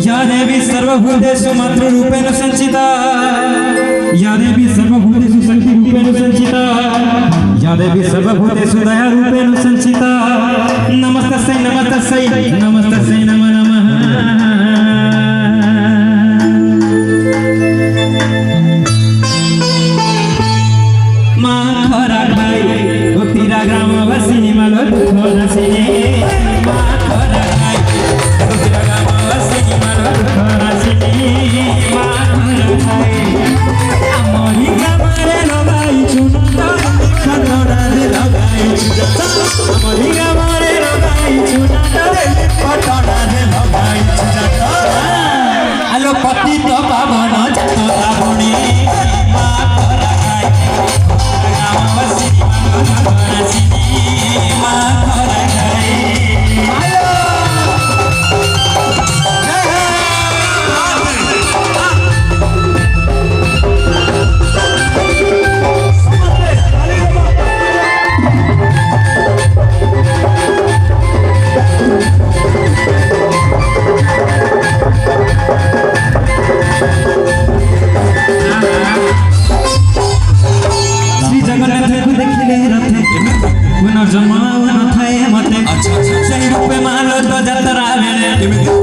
या देवी सर्वभूतेषु मातृरूपेण संचिता या देवी सर्वभूतेषु शक्तिरूपेण संचिता या देवी सर्वभूतेषु दयारूपेण संचिता नमस्तस्यै नमस्तस्यै नमस्तस्यै नमो नमः मां खरा खाई भक्तिरा ग्राम वसिनी मालो दुख नसिनी मां खरा खाई भक्तिरा ग्राम वसिनी मालो दुख नसिनी मां खरा खाई अमरी गामरे लगाई चुनता खनोरा रे लगाई चुनता अमरी गामरे लगाई चुनता पटोरा रे लगाई चुनता आलो पति तो पावन जतो रावणी मां खरा खाई ग्राम वसिनी मालो दुख नसिनी मां खरा खाई जन्म न थाए मते सही रूपे मालो तो जतरा बेले